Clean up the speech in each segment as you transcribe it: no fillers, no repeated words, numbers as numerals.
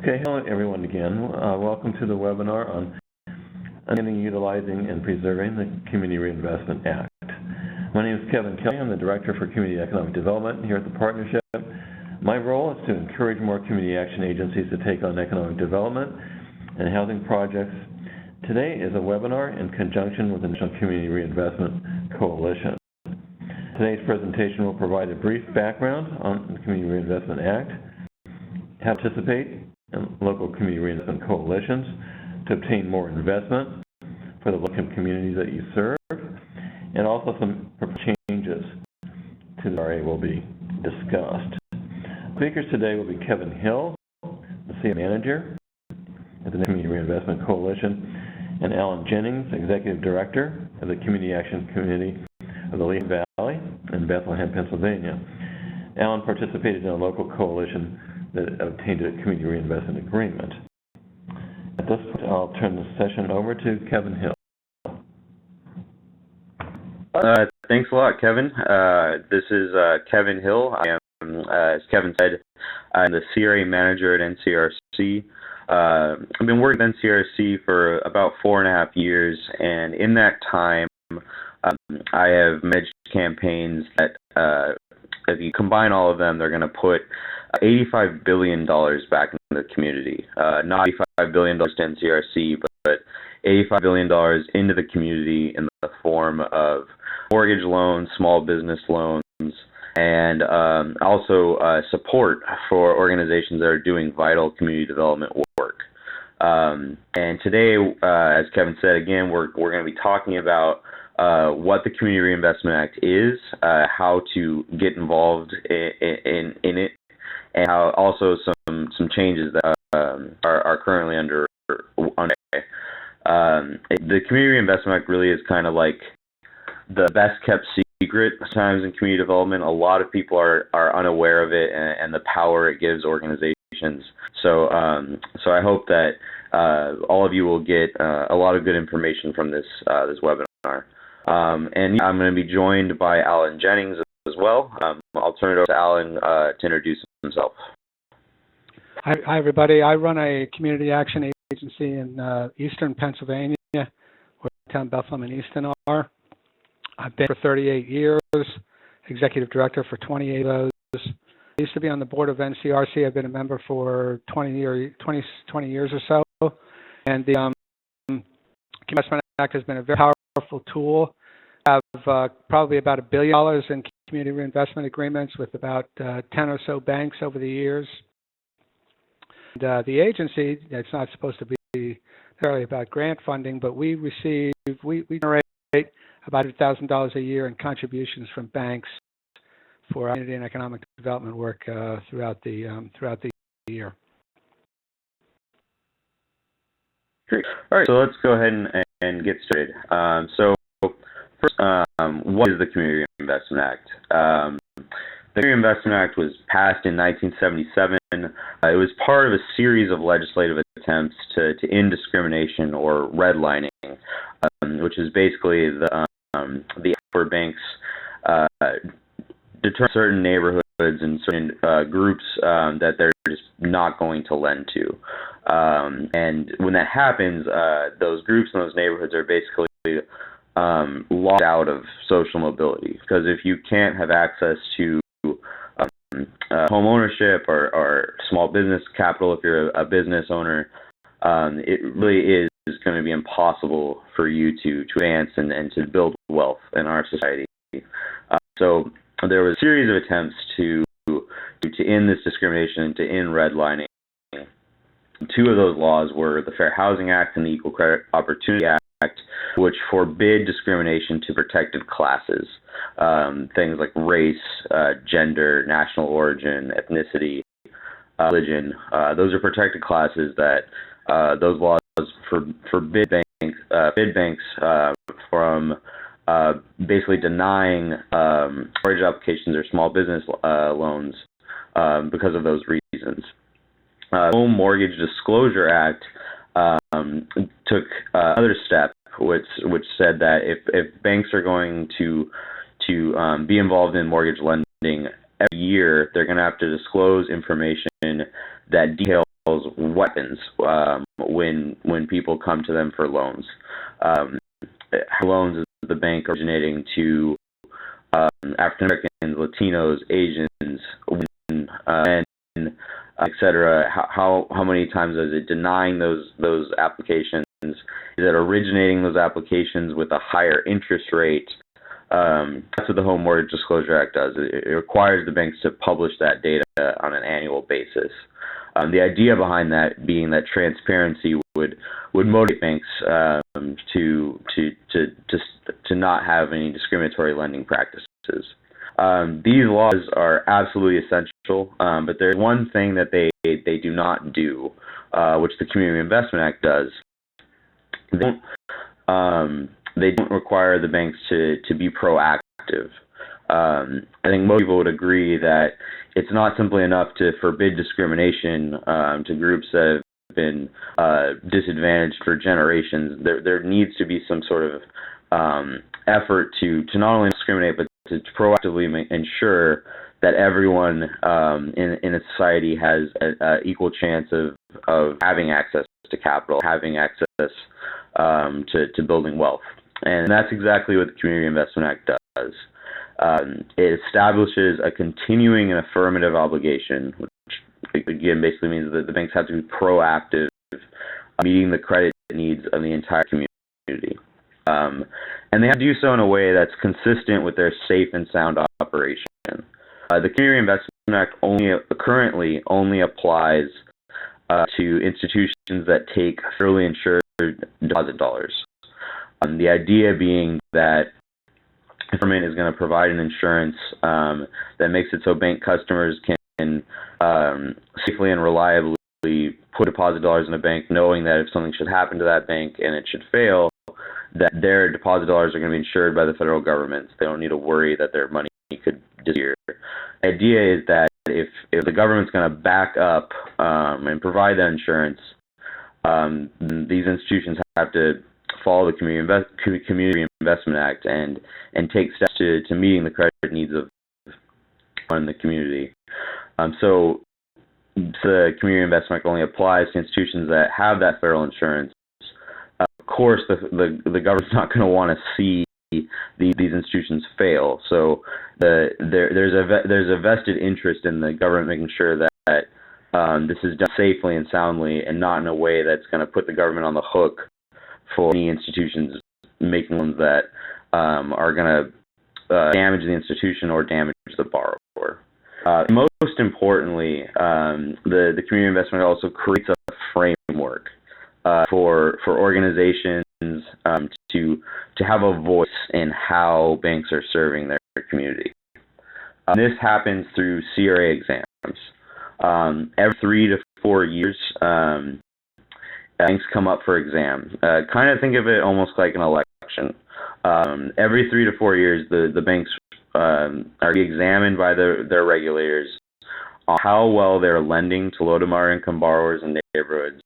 Okay, hello everyone again. Welcome to the webinar on Understanding, Utilizing, and Preserving the Community Reinvestment Act. My name is Kevin Kelly. I'm the Director for Community Economic Development here at the Partnership. My role is to encourage more community action agencies to take on economic development and housing projects. Today is a webinar in conjunction with the National Community Reinvestment Coalition. Today's presentation will provide a brief background on the Community Reinvestment Act, how to participate in local community reinvestment coalitions to obtain more investment for the local communities that you serve, and also some changes to the CRA will be discussed. Speakers today will be Kevin Hill, the CRA Manager at the Community Reinvestment Coalition, and Alan Jennings, Executive Director of the Community Action Committee of the Lehigh Valley in Bethlehem, Pennsylvania. Alan participated in a local coalition that obtained a community reinvestment agreement. At this point, I'll turn the session over to Kevin Hill. Thanks a lot, Kevin. This is Kevin Hill. I am, as Kevin said, I'm the CRA Manager at NCRC. I've been working at NCRC for about 4.5 years, and in that time, I have managed campaigns that, if you combine all of them, they're going to put $85 billion back into the community. Not $85 billion to NCRC, but $85 billion into the community in the form of mortgage loans, small business loans, and also support for organizations that are doing vital community development work. And today, as Kevin said, again, we're going to be talking about what the Community Reinvestment Act is, how to get involved in it, and how also some changes that are currently under. The Community Reinvestment Act really is kind of like the best kept secret sometimes in community development. A lot of people are unaware of it and the power it gives organizations. So I hope that all of you will get a lot of good information from this webinar. And I'm going to be joined by Alan Jennings as well. I'll turn it over to Alan to introduce himself. Hi, everybody. I run a community action agency in eastern Pennsylvania, where town Bethlehem and Easton are. I've been for 38 years, executive director for 28 of those. I used to be on the board of NCRC. I've been a member for 20 years or so. And the Community Reinvestment Act has been a very powerful tool. I have probably about $1 billion in community reinvestment agreements with about 10 or so banks over the years. And the agency, it's not supposed to be necessarily about grant funding, but we generate about $100,000 a year in contributions from banks for community and economic development work throughout the year. Great. All right, so let's go ahead and get started. So first, what is the Community Reinvestment Act? The Community Reinvestment Act was passed in 1977. It was part of a series of legislative attempts to end discrimination or redlining, which is basically the where banks determine certain neighborhoods and certain groups that they're just not going to lend to. And when that happens, those groups and those neighborhoods are basically locked out of social mobility, because if you can't have access to home ownership or small business capital, if you're a business owner, it really is going to be impossible for you to advance and to build wealth in our society. So there was a series of attempts to end this discrimination and to end redlining. Two of those laws were the Fair Housing Act and the Equal Credit Opportunity Act, which forbid discrimination to protected classes, things like race, gender, national origin, ethnicity, religion. Those are protected classes that those laws forbid banks from basically denying mortgage applications or small business loans because of those reasons. Home Mortgage Disclosure Act took another step, which said that if banks are going to be involved in mortgage lending every year, they're going to have to disclose information that details weapons when people come to them for loans. Loans is the bank originating to African Americans, Latinos, Asians, women, men, etc. How many times is it denying those applications? Is it originating those applications with a higher interest rate? That's what the Home Mortgage Disclosure Act does. It requires the banks to publish that data on an annual basis. The idea behind that being that transparency would motivate banks to not have any discriminatory lending practices. These laws are absolutely essential, but there's one thing that they do not do, which the Community Reinvestment Act does. They don't require the banks to be proactive. I think most people would agree that it's not simply enough to forbid discrimination to groups that have been disadvantaged for generations. There needs to be some sort of effort to not only discriminate, but to proactively ensure that everyone in a society has an equal chance of having access to capital, having access to building wealth. And that's exactly what the Community Reinvestment Act does. It establishes a continuing and affirmative obligation, which again basically means that the banks have to be proactive, meeting the credit needs of the entire community. And they have to do so in a way that's consistent with their safe and sound operation. The Community Reinvestment Act currently only applies to institutions that take federally insured deposit dollars. The idea being that the government is going to provide an insurance that makes it so bank customers can safely and reliably put deposit dollars in a bank, knowing that if something should happen to that bank and it should fail, that their deposit dollars are going to be insured by the federal government. They don't need to worry that their money could disappear. The idea is that if the government's going to back up and provide that insurance, these institutions have to follow the Community Reinvestment Act and take steps to meeting the credit needs of the community. So the Community Reinvestment Act only applies to institutions that have that federal insurance. Of course, the government's not going to want to see these institutions fail. So there's a vested interest in the government making sure that this is done safely and soundly, and not in a way that's going to put the government on the hook for any institutions making loans that are going to damage the institution or damage the borrower. Most importantly, the Community Investment also creates a framework for organizations to have a voice in how banks are serving their community. This happens through CRA exams. Every 3 to 4 years, banks come up for exam. Kind of think of it almost like an election. Every 3 to 4 years, the banks are examined by their regulators on how well they're lending to low to moderate income borrowers and neighborhoods,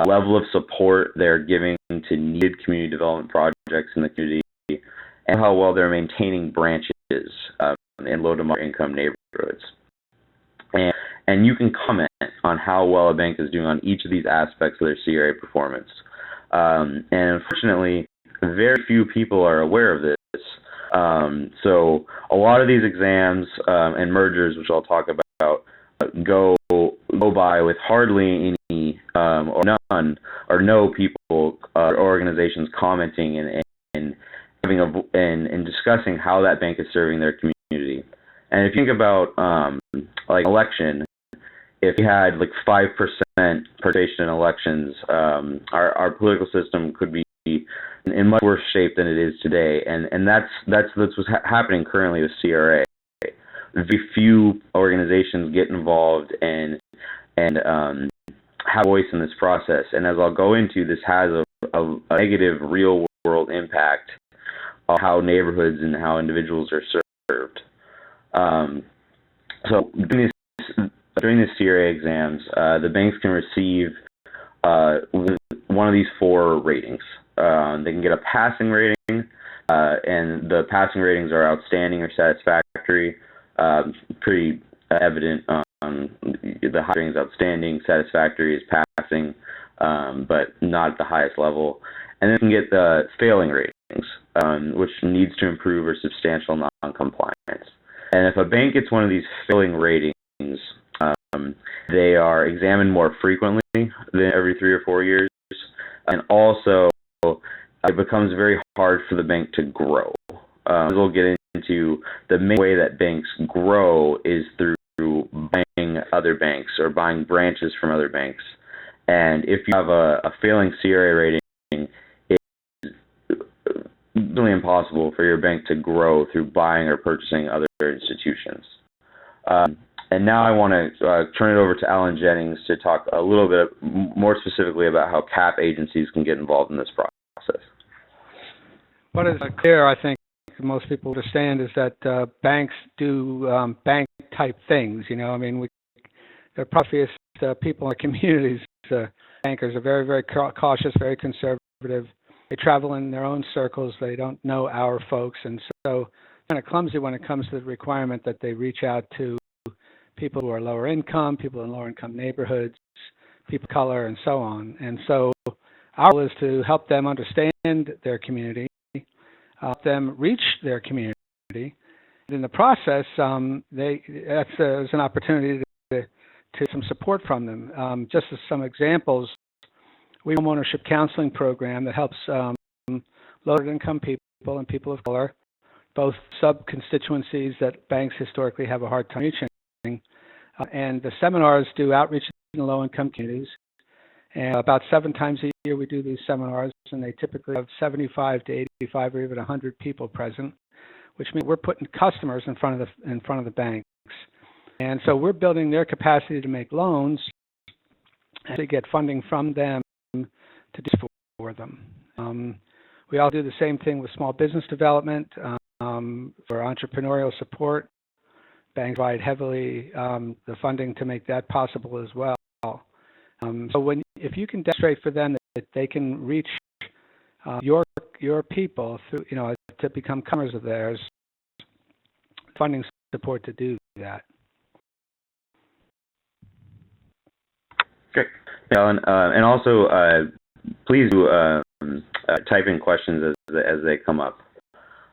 level of support they're giving to needed community development projects in the community, and how well they're maintaining branches in low to moderate income neighborhoods. And you can comment on how well a bank is doing on each of these aspects of their CRA performance. And unfortunately, very few people are aware of this. So a lot of these exams and mergers, which I'll talk about, go by with hardly any or none or no people or organizations commenting and having and discussing how that bank is serving their community. And if you think about like election, if we had like 5% participation in elections, our political system could be in much worse shape than it is today. And that's what's happening currently with CRA. Very few organizations get involved and have a voice in this process. And as I'll go into, this has a negative real world impact on how neighborhoods and how individuals are served. So during the CRA exams, the banks can receive one of these 4 ratings. They can get a passing rating, and the passing ratings are outstanding or satisfactory, pretty evident the high strings outstanding, satisfactory is passing, but not at the highest level. And then you can get the failing ratings, which needs to improve or substantial non-compliance. And if a bank gets one of these failing ratings, they are examined more frequently than every 3 or 4 years. And also, it becomes very hard for the bank to grow. We'll get into the main way that banks grow is through buying other banks or buying branches from other banks. And if you have a failing CRA rating, it's really impossible for your bank to grow through buying or purchasing other institutions. And now I want to turn it over to Alan Jennings to talk a little bit more specifically about how CAP agencies can get involved in this process. What is clear, I think, most people understand is that banks do bank-type things. You know, I mean, they're obvious people in communities. Bankers are very, very cautious, very conservative. They travel in their own circles. They don't know our folks, and so kind of clumsy when it comes to the requirement that they reach out to people who are lower income, people in lower income neighborhoods, people of color, and so on. And so our goal is to help them understand their community, help them reach their community. And in the process, there's an opportunity to some support from them. Just as some examples, we have a homeownership counseling program that helps lower income people and people of color, both sub-constituencies that banks historically have a hard time reaching. And the seminars do outreach in low-income communities. And about 7 times a year we do these seminars, and they typically have 75 to 85 or even 100 people present, which means we're putting customers in front of the banks. And so we're building their capacity to make loans and to get funding from them to do for them. We all do the same thing with small business development, for entrepreneurial support. Banks provide heavily the funding to make that possible as well. So if you can demonstrate for them that they can reach your people through, to become customers of theirs, funding support to do that. Great, Alan, and also please do type in questions as they come up.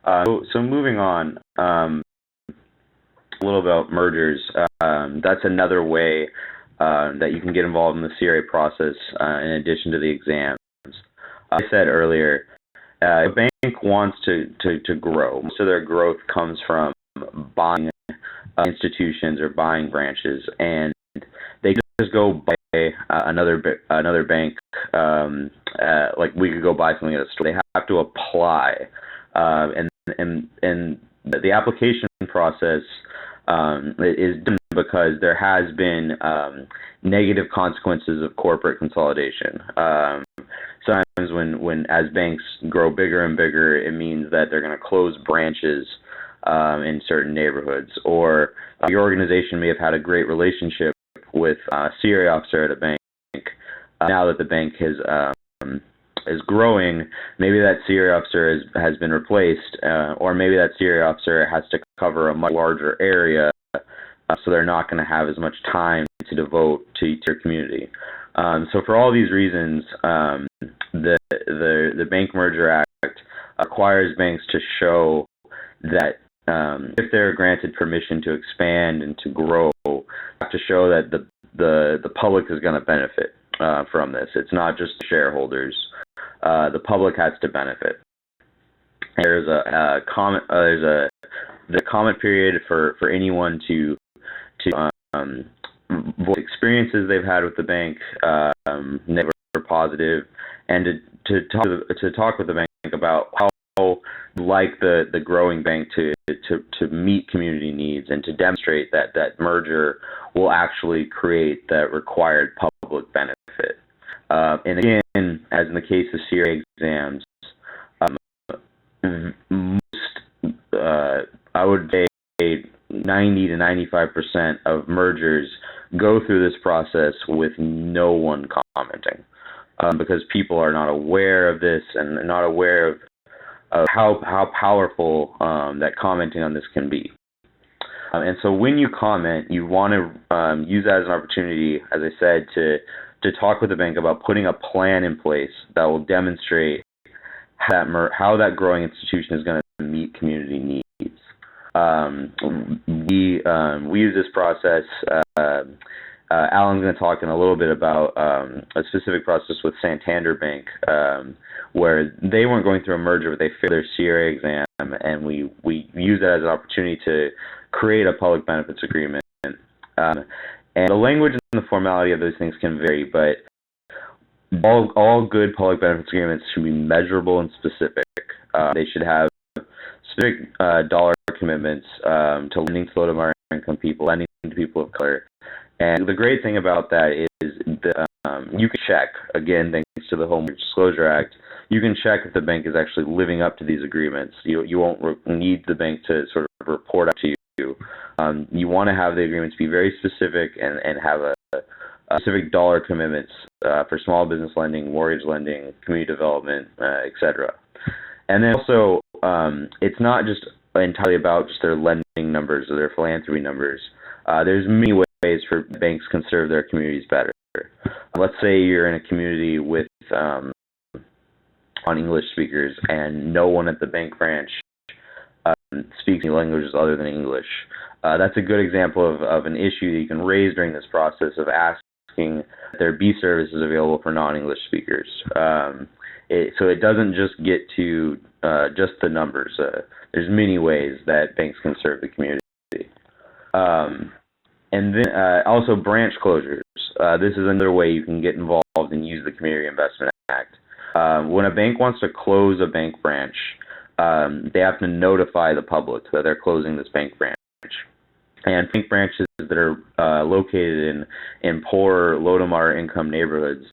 So moving on, a little about mergers. That's another way that you can get involved in the CRA process in addition to the exams. I said earlier, a bank wants to grow. Most of their growth comes from buying institutions or buying branches, and they just go buy another bank. Like we could go buy something at a store. They have to apply, and the application process is done because there has been negative consequences of corporate consolidation. Sometimes when as banks grow bigger and bigger, it means that they're going to close branches in certain neighborhoods, or your organization may have had a great relationship with a CRA officer at a bank. Now that the bank is growing, maybe that CRA officer has been replaced, or maybe that CRA officer has to cover a much larger area, so they're not going to have as much time to devote to your community. So for all these reasons, the Bank Merger Act requires banks to show that if they're granted permission to expand and to grow, have to show that the public is going to benefit from this. It's not just shareholders. The public has to benefit. There's the comment period for anyone to voice experiences they've had with the bank, negative or positive, and to talk with the bank about how like the growing bank to meet community needs and to demonstrate that merger will actually create that required public benefit. And again, as in the case of CRA exams, I would say 90 to 95% of mergers go through this process with no one commenting, because people are not aware of this and not aware of how powerful that commenting on this can be. And so when you comment, you want to use that as an opportunity, as I said, to talk with the bank about putting a plan in place that will demonstrate how that growing institution is going to meet community needs. We use this process. Alan's going to talk in a little bit about a specific process with Santander Bank, where they weren't going through a merger, but they failed their CRA exam, and we use that as an opportunity to create a public benefits agreement. And the language and the formality of those things can vary, but all good public benefits agreements should be measurable and specific. They should have specific dollar commitments to lending to low to income people, lending to people of color. And the great thing about that is that you can check, again, thanks to the Home Disclosure Act, you can check if the bank is actually living up to these agreements. You won't need the bank to sort of report out to you. You want to have the agreements be very specific and have a specific dollar commitments for small business lending, mortgage lending, community development, etc. And then also, it's not just entirely about just their lending numbers or their philanthropy numbers. There's many ways for banks can serve their communities better. Let's say you're in a community with on English speakers and no one at the bank branch speaks any languages other than English. That's a good example of an issue that you can raise during this process of asking that there be services available for non-English speakers. So it doesn't just get to just the numbers. There's many ways that banks can serve the community. And then also branch closures. This is another way you can get involved and use the Community Reinvestment Act. When a bank wants to close a bank branch, they have to notify the public that they're closing this bank branch. And bank branches that are located in poor, low to moderate income neighborhoods,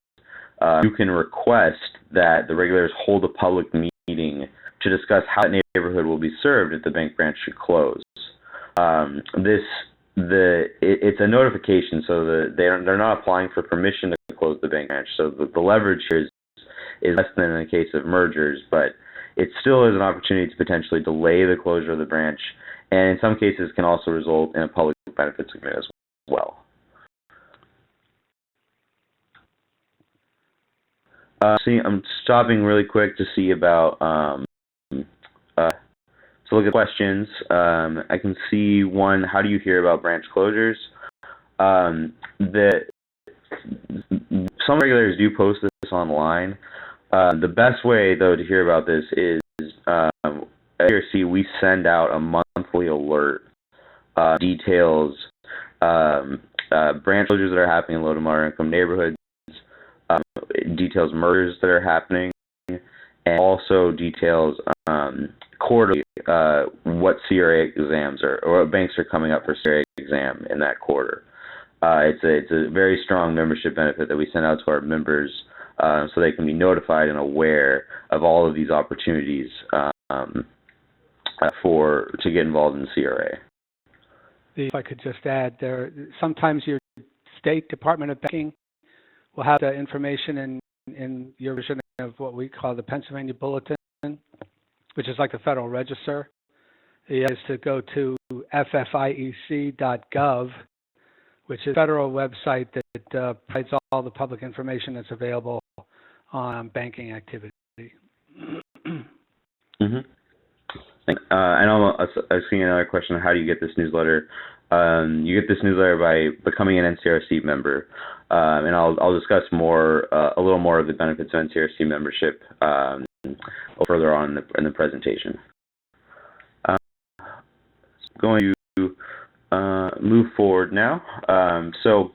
you can request that the regulators hold a public meeting to discuss how that neighborhood will be served if the bank branch should close. It's a notification, so they're not applying for permission to close the bank branch. So the leverage here is less than in the case of mergers, but it still is an opportunity to potentially delay the closure of the branch, and in some cases can also result in a public benefits agreement as well. I'm stopping really quick to see about so look at questions. I can see one, how do you hear about branch closures? Some regulators do post this online. The best way, though, to hear about this is at NCRC, we send out a monthly alert, details branch closures that are happening in low to moderate income neighborhoods, details mergers that are happening, and also details quarterly what CRA exams or what banks are coming up for CRA exam in that quarter. It's a very strong membership benefit that we send out to our members so they can be notified and aware of all of these opportunities to get involved in CRA. If I could just add, sometimes your state Department of Banking will have the information in your version of what we call the Pennsylvania Bulletin, which is like the Federal Register. You have to go to ffiec.gov, which is a federal website that provides all the public information that's available on banking activity. Mm-hmm. And I see another question: how do you get this newsletter? You get this newsletter by becoming an NCRC member, and I'll discuss a little more of the benefits of NCRC membership further on in the presentation. Going to move forward now. So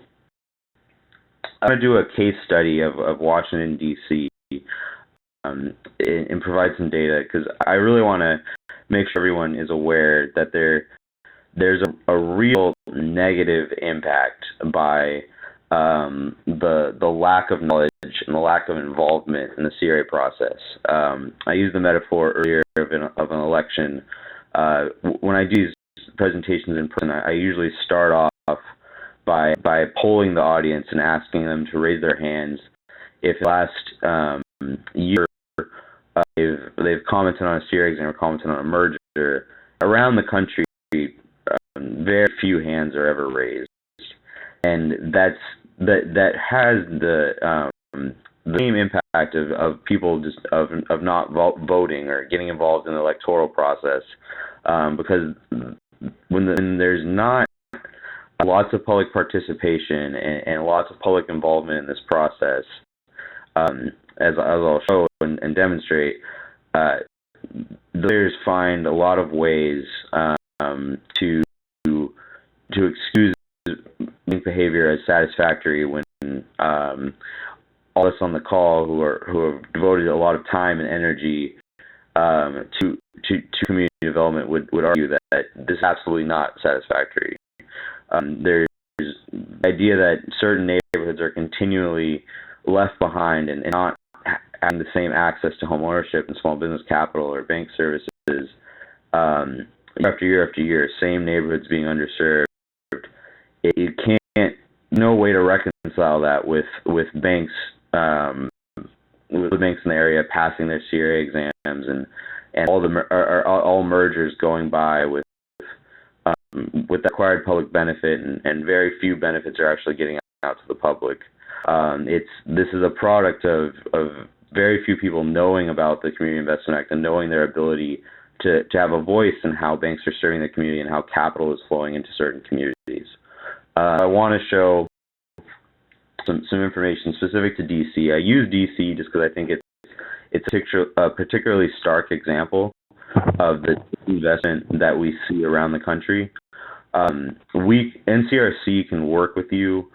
I'm going to do a case study of Washington, D.C. And provide some data, because I really want to make sure everyone is aware that there's a real negative impact by the lack of knowledge and the lack of involvement in the CRA process. I used the metaphor earlier of an election. When I do these presentations in person, I usually start off by polling the audience and asking them to raise their hands if last year they've commented on a CRA exam or commented on a merger around the country. very few hands are ever raised, and that has the same impact of people just of not voting or getting involved in the electoral process, because when there's not lots of public participation and lots of public involvement in this process, as I'll show and demonstrate, the players find a lot of ways to excuse behavior as satisfactory when all of us on the call who have devoted a lot of time and energy to community development would argue that this is absolutely not satisfactory. There's the idea that certain neighborhoods are continually left behind and not having the same access to home ownership and small business capital or bank services after year after year, same neighborhoods being underserved. It can't, no way to reconcile that with banks with banks in the area passing their CRA exams and all mergers going by with the acquired public benefit, and very few benefits are actually getting out to the public. This is a product of very few people knowing about the Community Reinvestment Act and knowing their ability to have a voice in how banks are serving the community and how capital is flowing into certain communities. I want to show some information specific to DC. I use DC just because I think it's a particularly stark example of the investment that we see around the country. NCRC can work with you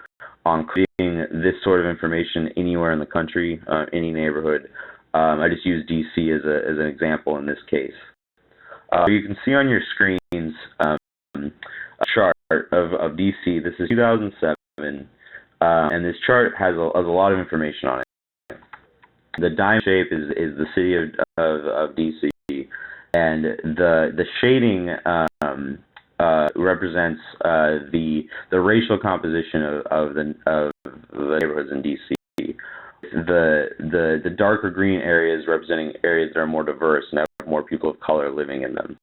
on creating this sort of information anywhere in the country, any neighborhood. I just use DC as an example in this case. You can see on your screens a chart of DC. This is 2007, and this chart has a lot of information on it. The diamond shape is the city of DC, and the shading represents the racial composition of the neighborhoods in DC. The darker green areas representing areas that are more diverse and have more people of color living in them.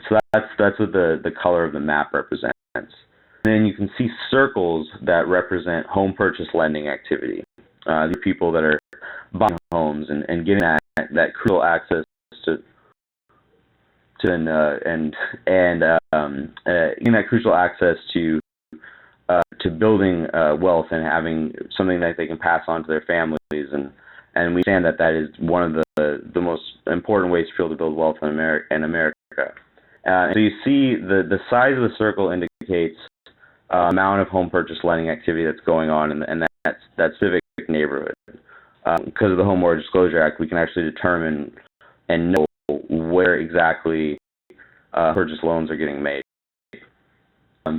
So that's what the color of the map represents. And then you can see circles that represent home purchase lending activity. These are people that are buying homes and getting that crucial access to getting that crucial access to building wealth and having something that they can pass on to their families, and we understand that is one of the most important ways for people to build wealth in America. So you see the size of the circle indicates amount of home purchase lending activity that's going on in that specific neighborhood. Because of the Home Mortgage Disclosure Act, we can actually determine and know where exactly purchase loans are getting made.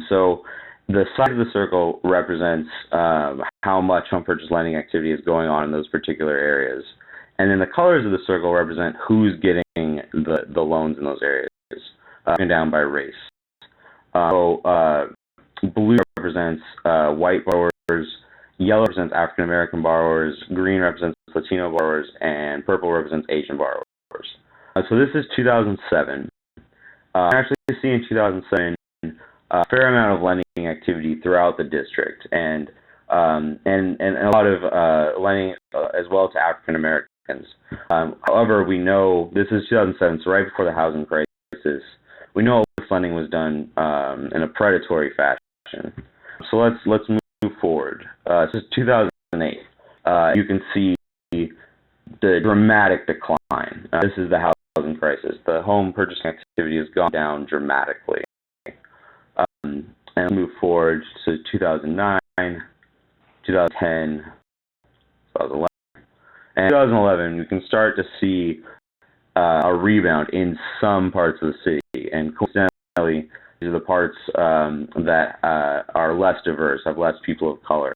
So the size of the circle represents how much home purchase lending activity is going on in those particular areas. And then the colors of the circle represent who's getting the loans in those areas, broken down by race. Blue represents white borrowers, yellow represents African American borrowers, green represents Latino borrowers, and purple represents Asian borrowers. So this is 2007. Actually, you see in 2007 a fair amount of lending activity throughout the district, and a lot of lending as well to African Americans. However, we know this is 2007, so right before the housing crisis. We know all this lending was done in a predatory fashion. So let's move forward. This is 2008. You can see the dramatic decline. This is the housing crisis. The home purchasing activity has gone down dramatically. And move forward to 2009, 2010, 2011. And 2011, you can start to see a rebound in some parts of the city. And coincidentally, these are the parts that are less diverse, have less people of color.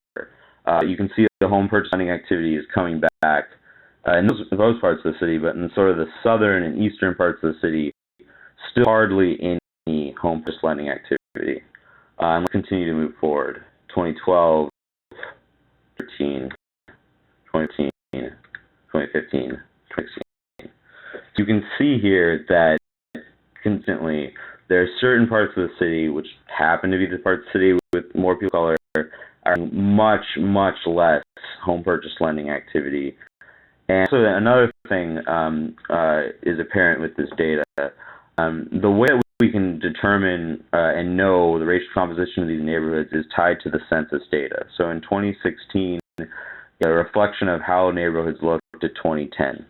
You can see the home purchase lending activity is coming back in those parts of the city, but in sort of the southern and eastern parts of the city, still hardly any home purchase lending activity. And we'll continue to move forward. 2012, 13, 2015, 2016. You can see here that constantly there are certain parts of the city, which happen to be the parts of the city with more people of color, are much, much less home purchase lending activity. And so another thing is apparent with this data. The way that we can determine and know the racial composition of these neighborhoods is tied to the census data. So in 2016, a reflection of how neighborhoods looked at 2010.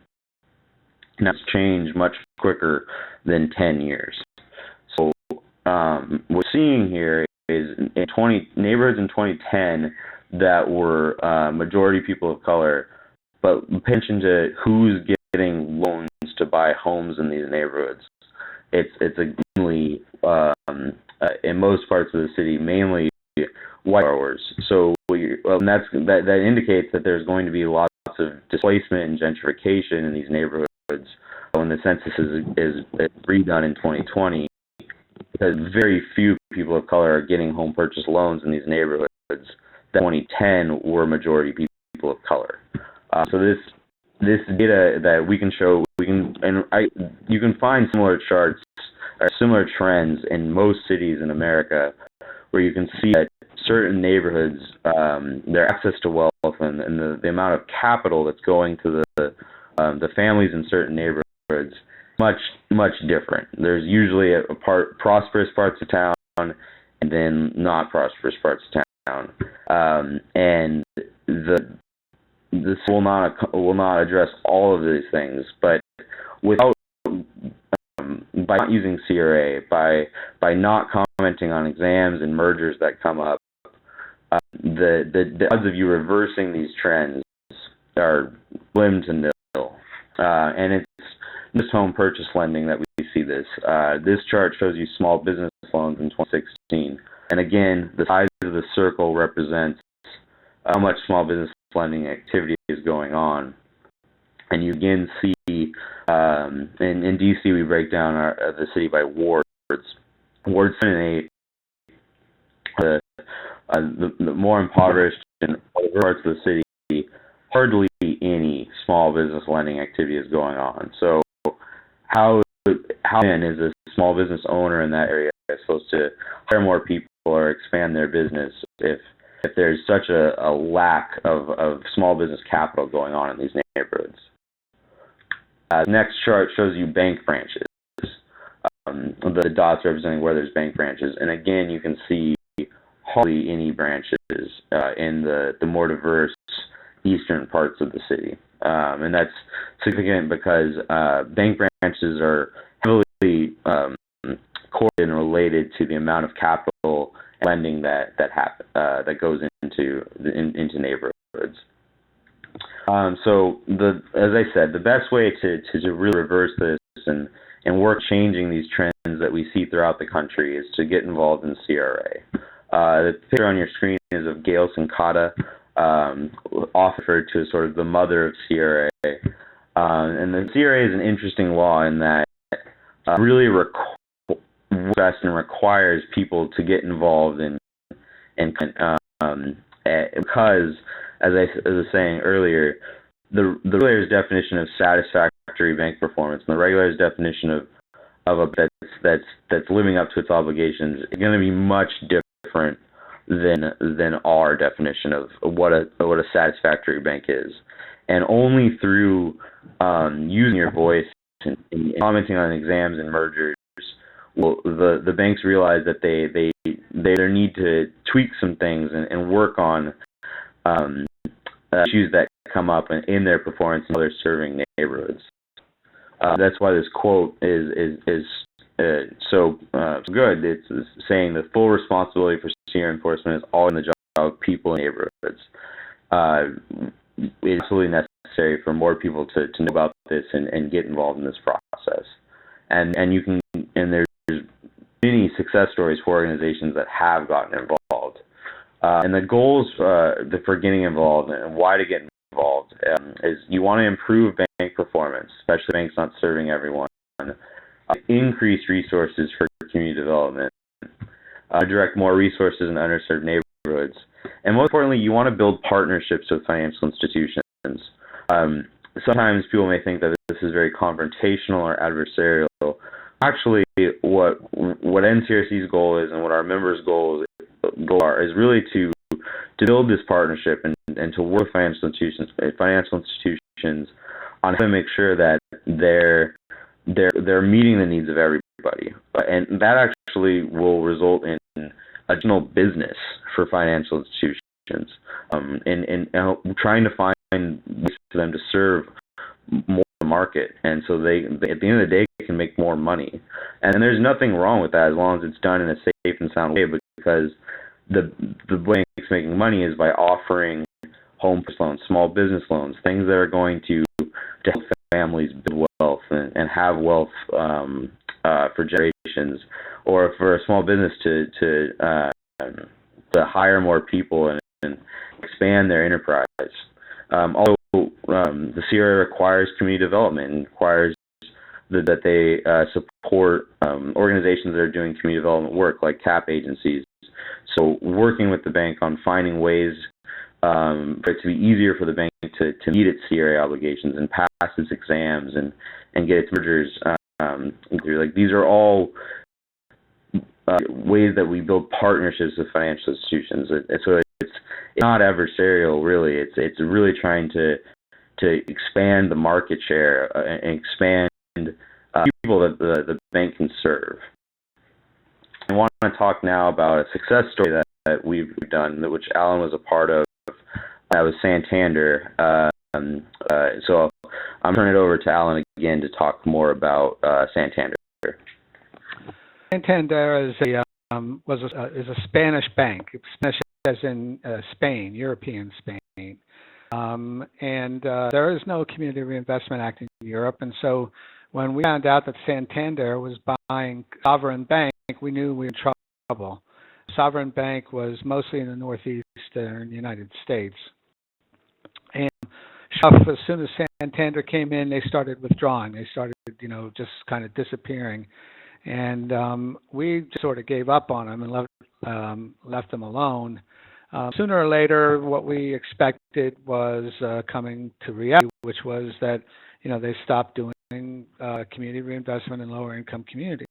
Now it's changed much quicker than 10 years. So what we're seeing here is in neighborhoods in 2010 that were majority people of color, but pay attention to who's getting loans to buy homes in these neighborhoods. It's mainly in most parts of the city, mainly white borrowers. So that indicates that there's going to be lots of displacement and gentrification in these neighborhoods when the census is redone in 2020, because very few people of color are getting home purchase loans in these neighborhoods that 2010 were majority people of color. So this data that we can show, you can find similar charts or similar trends in most cities in America, where you can see that certain neighborhoods, their access to wealth and the amount of capital that's going to the families in certain neighborhoods, much different. There's usually prosperous parts of town and then not prosperous parts of town, and this will not address all of these things, but without by not using CRA, by not commenting on exams and mergers that come up, the odds of you reversing these trends are slim to nil. And it's just home purchase lending that we see this. This chart shows you small business loans in 2016, and again, the size of the circle represents how much small business lending activity is going on. And you again see, in DC, we break down the city by wards. Wards 7 and 8, the more impoverished and other parts of the city, hardly any small business lending activity is going on. So how then is a small business owner in that area supposed to hire more people or expand their business if there's such a lack of small business capital going on in these neighborhoods? The next chart shows you bank branches. The dots representing where there's bank branches. And again, you can see hardly any branches in the more diverse eastern parts of the city. And that's significant because bank branches are heavily correlated and related to the amount of capital and lending that goes into neighborhoods. So as I said, the best way to really reverse this and work changing these trends that we see throughout the country is to get involved in CRA. The picture on your screen is of Gail Sankata, often referred to as sort of the mother of CRA. And the CRA is an interesting law in that really requires people to get involved because, as I was saying earlier, the regulator's definition of satisfactory bank performance and the regulator's definition of a that's living up to its obligations is going to be much different than our definition of what a satisfactory bank is. And only through using your voice and commenting on exams and mergers will the banks realize that they need to tweak some things and work on issues that come up in their performance in other serving neighborhoods. That's why this quote is so good. It's saying the full responsibility for CRA enforcement is all in the job of people in neighborhoods. It's absolutely necessary for more people to know about this and get involved in this process. And there's many success stories for organizations that have gotten involved. And the goals for getting involved and why to get involved is you want to improve bank performance, especially banks not serving everyone, increase resources for community development, direct more resources in underserved neighborhoods, and most importantly, you want to build partnerships with financial institutions. Sometimes people may think that this is very confrontational or adversarial. actually what NCRC's goal is and what our members' goals are is really to build this partnership and to work with financial institutions on how to make sure that they're meeting the needs of everybody, and that actually will result in additional business for financial institutions, and trying to find ways for them to serve more market, and so they at the end of the day can make more money. And there's nothing wrong with that as long as it's done in a safe and sound way, because the way it's making money is by offering home purchase loans, small business loans, things that are going to help families build wealth and have wealth for generations, or for a small business to hire more people and expand their enterprise. Although the CRA requires community development and requires that they support organizations that are doing community development work, like CRA Agencies. So working with the bank on finding ways for it to be easier for the bank to meet its CRA obligations and pass its exams and get its mergers. Like, these are all ways that we build partnerships with financial institutions. So it's not adversarial, really. It's really trying to expand the market share and expand people that the bank can serve. I want to talk now about a success story that we've done, which Alan was a part of. That was Santander. So I'm turning it over to Alan again to talk more about Santander. Santander is a Spanish bank. Spanish as in Spain, European Spain. And there is no Community Reinvestment Act in Europe, and so when we found out that Santander was buying Sovereign Bank, we knew we were in trouble. Sovereign Bank was mostly in the northeastern United States. And as soon as Santander came in, they started withdrawing. They started, just kind of disappearing. And we just sort of gave up on them and left them alone. Sooner or later, what we expected was coming to reality, which was that, they stopped doing community reinvestment in lower income communities.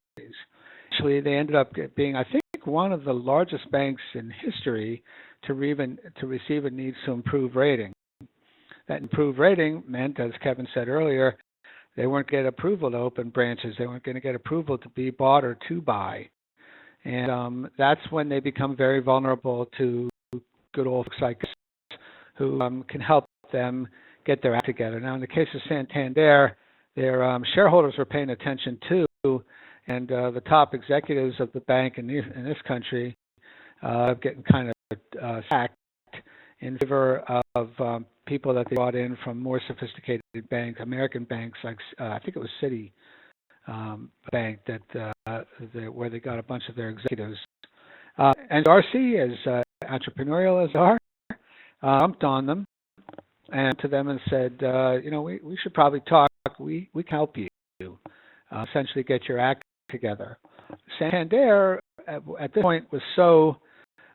Actually, they ended up being, I think, one of the largest banks in history to receive a needs to improve rating. That improved rating meant, as Kevin said earlier, they weren't going to get approval to open branches. They weren't going to get approval to be bought or to buy. And that's when they become very vulnerable to good old folks like us who can help them get their act together. Now, in the case of Santander, their shareholders were paying attention too, and the top executives of the bank in this country getting kind of sacked in favor of people that they brought in from more sophisticated banks, American banks, like I think it was Citi Bank, where they got a bunch of their executives. And NCRC, as entrepreneurial as they are, jumped on them and to them and said, we should probably talk. We can help you essentially get your act together. Santander at this point was so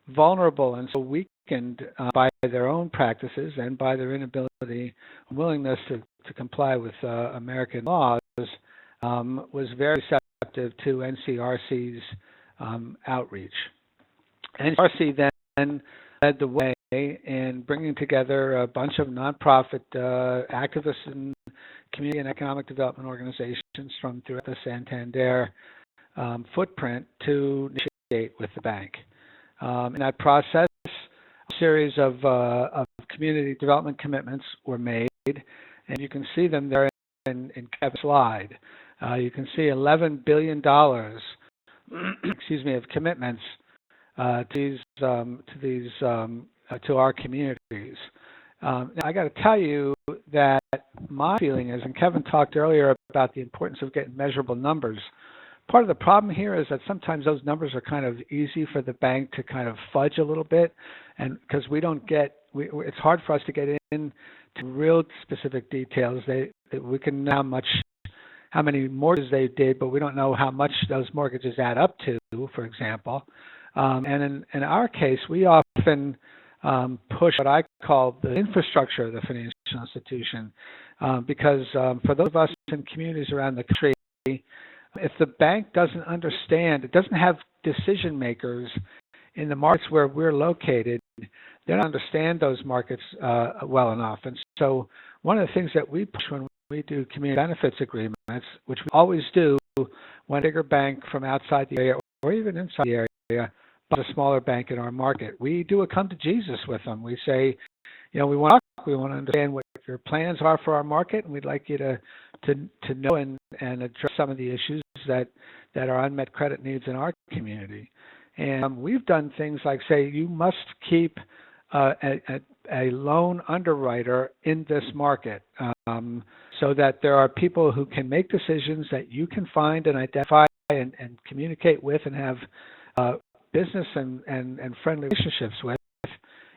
vulnerable and so weakened by their own practices and by their inability, willingness to comply with American laws, was very receptive to NCRC's outreach. NCRC then led the way in bringing together a bunch of nonprofit activists and community and economic development organizations from throughout the Santander footprint to negotiate with the bank. In that process, a series of community development commitments were made, and you can see them there in Kevin's slide. You can see $11 billion, of commitments to our communities. Now, I got to tell you that my feeling is, and Kevin talked earlier about the importance of getting measurable numbers. Part of the problem here is that sometimes those numbers are kind of easy for the bank to kind of fudge a little bit, and because it's hard for us to get into real specific details. We can know how many mortgages they did, but we don't know how much those mortgages add up to, for example. And in our case, we often push what I call the infrastructure of the financial institution, because for those of us in communities around the country, if the bank doesn't understand, it doesn't have decision makers in the markets where we're located, they don't understand those markets well enough. And so one of the things that we push when we do community benefits agreements, which we always do when a bigger bank from outside the area or even inside the area buys a smaller bank in our market, we do a come to Jesus with them. We say, we want to understand what your plans are for our market, and we'd like you to know and address some of the issues that are unmet credit needs in our community. And we've done things like say you must keep a loan underwriter in this market so that there are people who can make decisions that you can find and identify and communicate with and have business and friendly relationships with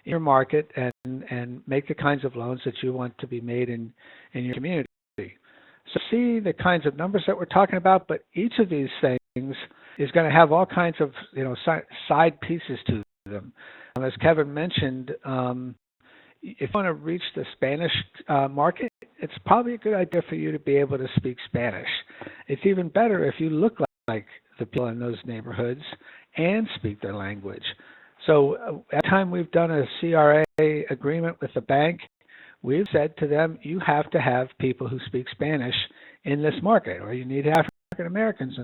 in your market and make the kinds of loans that you want to be made in your community. So see the kinds of numbers that we're talking about, but each of these things is going to have all kinds of side pieces to them. As Kevin mentioned, if you want to reach the Spanish market, it's probably a good idea for you to be able to speak Spanish. It's even better if you look like the people in those neighborhoods and speak their language. So every time we've done a CRA agreement with a bank, we've said to them, you have to have people who speak Spanish in this market, or you need African Americans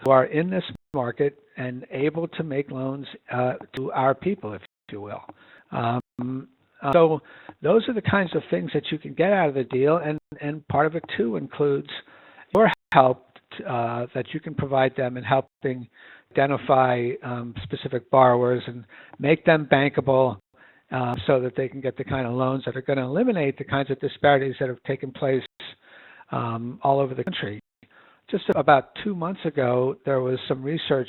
who are in this market and able to make loans to our people, if you will. So those are the kinds of things that you can get out of the deal, and part of it too includes your help that you can provide them in helping identify specific borrowers and make them bankable so that they can get the kind of loans that are going to eliminate the kinds of disparities that have taken place all over the country. Just about 2 months ago, there was some research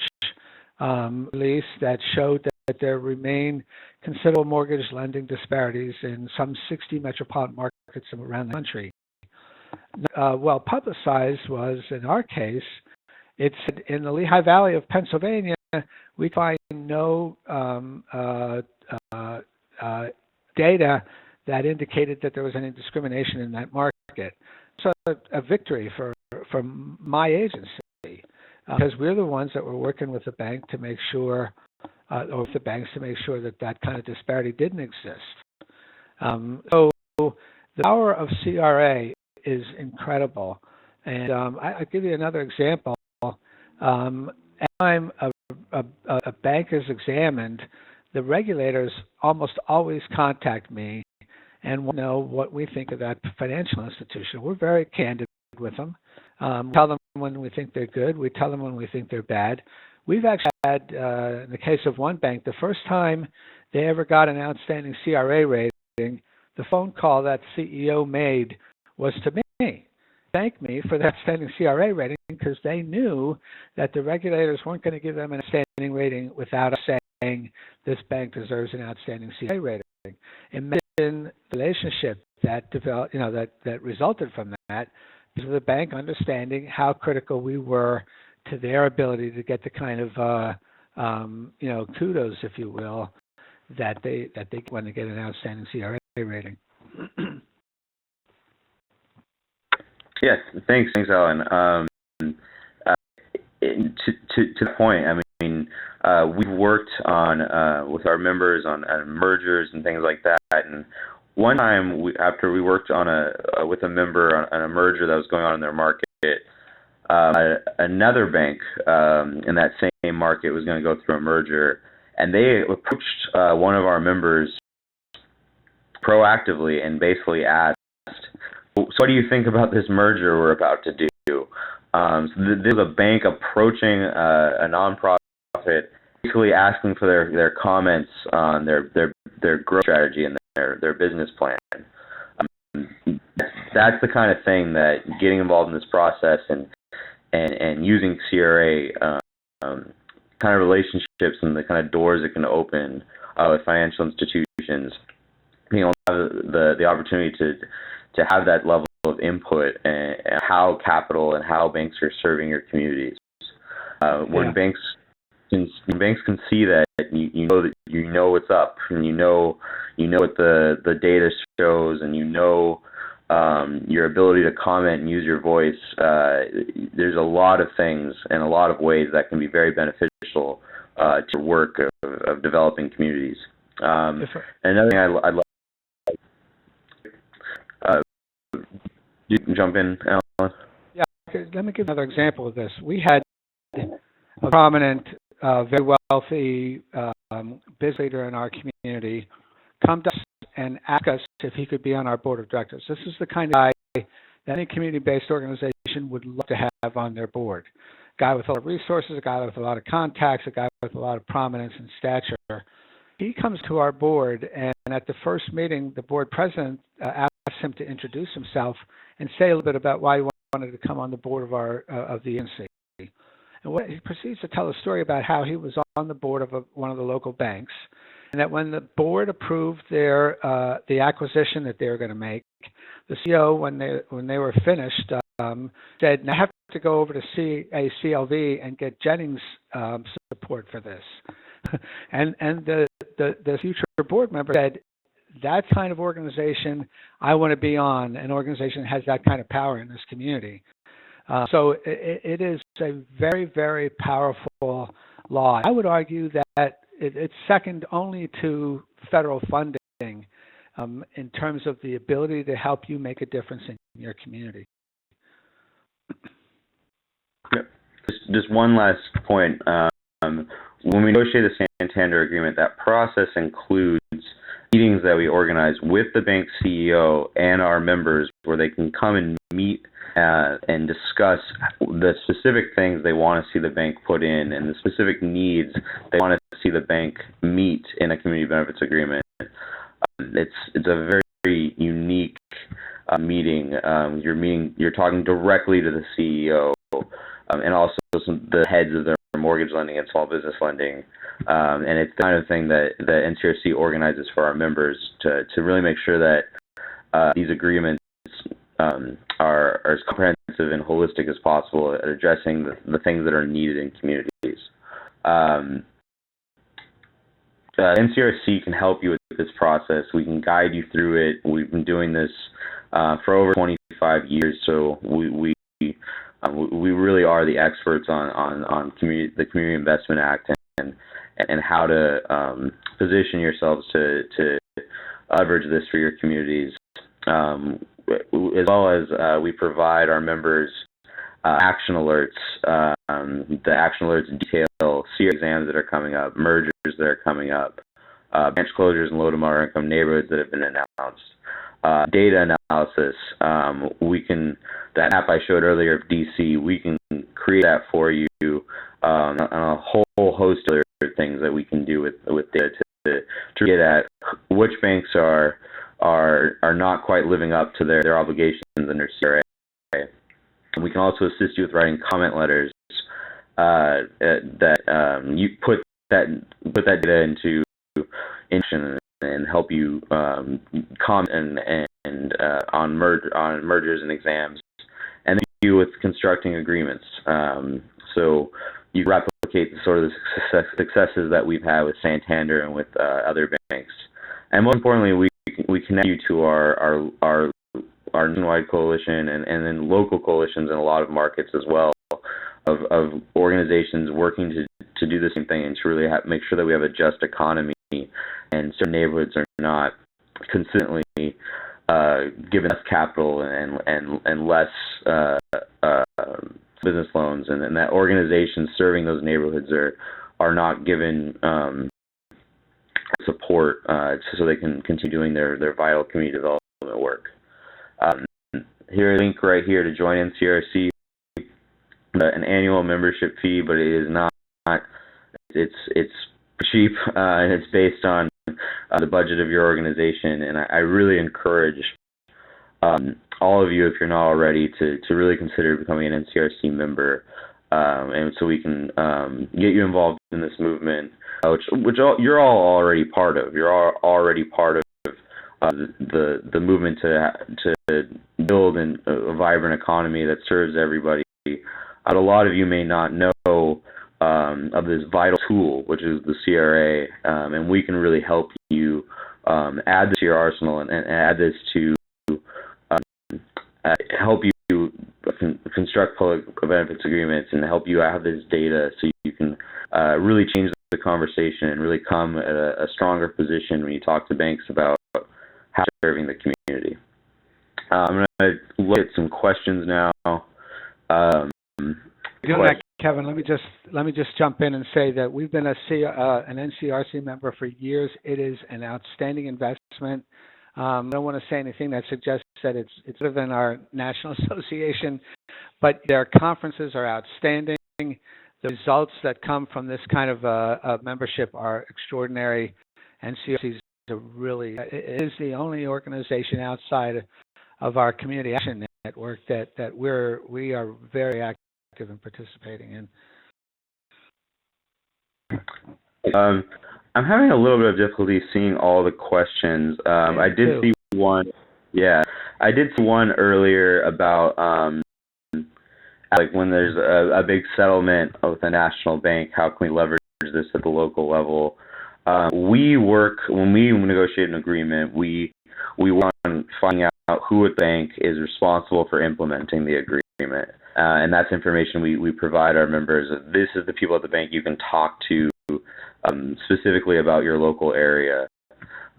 released that showed that there remain considerable mortgage lending disparities in some 60 metropolitan markets around the country. Well publicized was, in our case, it's in the Lehigh Valley of Pennsylvania, we find no data that indicated that there was any discrimination in that market. So a victory for my agency, because we're the ones that were working with the bank to make sure, or with the banks to make sure that that kind of disparity didn't exist. So the power of CRA is incredible. And I'll give you another example. Anytime a bank is examined, the regulators almost always contact me and want to know what we think of that financial institution. We're very candid with them. We tell them when we think they're good. We tell them when we think they're bad. We've actually had, in the case of one bank, the first time they ever got an outstanding CRA rating, the phone call that CEO made was to me. Thank me for the outstanding CRA rating, because they knew that the regulators weren't going to give them an outstanding rating without us saying this bank deserves an outstanding CRA rating. Imagine the relationship that developed, that resulted from that, because of the bank understanding how critical we were to their ability to get the kind of kudos, if you will, that they get when they get an outstanding CRA rating. Yes, thanks, Alan. To the point, I mean, we've worked on with our members on mergers and things like that. And one time, after we worked on with a member on a merger that was going on in their market, another bank in that same market was going to go through a merger, and they approached one of our members proactively and basically asked, "So what do you think about this merger we're about to do?" So there's a bank approaching a nonprofit, basically asking for their comments on their growth strategy and their business plan. That's the kind of thing that getting involved in this process and using CRA kind of relationships and the kind of doors it can open with financial institutions, being able to have the opportunity to have that level of input and how capital and how banks are serving your communities. When banks can see that, you know what's up, and you know what the data shows, and you know your ability to comment and use your voice. There's a lot of things and a lot of ways that can be very beneficial to work of developing communities. Another thing I'd like you can jump in, Alan. Yeah, let me give another example of this. We had a prominent, very wealthy business leader in our community come to us and ask us if he could be on our board of directors. This is the kind of guy that any community-based organization would love to have on their board. A guy with a lot of resources, a guy with a lot of contacts, a guy with a lot of prominence and stature. He comes to our board, and at the first meeting, the board president asked him to introduce himself and say a little bit about why he wanted to come on the board of the agency. And he proceeds to tell a story about how he was on the board of one of the local banks, and that when the board approved the acquisition that they were going to make, the CEO, when they were finished, said, "Now I have to go over to CRA CLV and get Jennings' support for this." and the future board member said, "That kind of organization I want to be on, an organization that has that kind of power in this community." So it is a very, very powerful law. I would argue that it's second only to federal funding in terms of the ability to help you make a difference in your community. Yep. Just one last point. When we negotiate the Santander agreement, that process includes meetings that we organize with the bank CEO and our members where they can come and meet and discuss the specific things they want to see the bank put in and the specific needs they want to see the bank meet in a community benefits agreement. It's a very unique meeting. You're talking directly to the CEO and also the heads of their mortgage lending and small business lending. And it's the kind of thing that NCRC organizes for our members to really make sure that these agreements are as comprehensive and holistic as possible at addressing the things that are needed in communities. NCRC can help you with this process. We can guide you through it. We've been doing this for over 25 years, so we really are the experts on the Community Reinvestment Act and how to position yourselves to leverage this for your communities. As well as we provide our members action alerts. The action alerts detail CRA exams that are coming up, mergers that are coming up, branch closures in low to moderate income neighborhoods that have been announced, data analysis. That app I showed earlier of DC, we can create that for you on a whole host of other things that we can do with data to get at which banks are not quite living up to their obligations under CRA. We can also assist you with writing comment letters that you put that data into action and help you comment and on mergers and exams, and then you with constructing agreements. So you replicate the sort of successes that we've had with Santander and with other banks, and most importantly, we connect you to our nationwide coalition and then local coalitions in a lot of markets as well of organizations working to do the same thing and to really make sure that we have a just economy and certain neighborhoods are not consistently given less capital and less business loans, and that organizations serving those neighborhoods are not given support so they can continue doing their vital community development work. Here's a link right here to join NCRC. An annual membership fee, but it is not. It's cheap and it's based on the budget of your organization. And I really encourage all of you, if you're not already, to really consider becoming an NCRC member, and so we can get you involved in this movement, which you're all already part of. You're all already part of the movement to build a vibrant economy that serves everybody. But a lot of you may not know of this vital tool, which is the CRA, and we can really help you add this to your arsenal and add this to help you construct public benefits agreements and help you have this data so you can really change the conversation and really come at a stronger position when you talk to banks about how serving the community. I'm going to look at some questions now. Doing that, Kevin, let me just jump in and say that we've been an NCRC member for years. It is an outstanding investment. I don't want to say anything that suggests that it's better than our national association, but their conferences are outstanding. The results that come from this kind of membership are extraordinary. NCRC it is the only organization outside of our community action network that we are very active in participating in. I'm having a little bit of difficulty seeing all the questions. I did see one. Yeah, I did see one earlier about like when there's a big settlement with a national bank, how can we leverage this at the local level? When we negotiate an agreement, we work on finding out who at the bank is responsible for implementing the agreement. And that's information we provide our members. This is the people at the bank you can talk to specifically about your local area.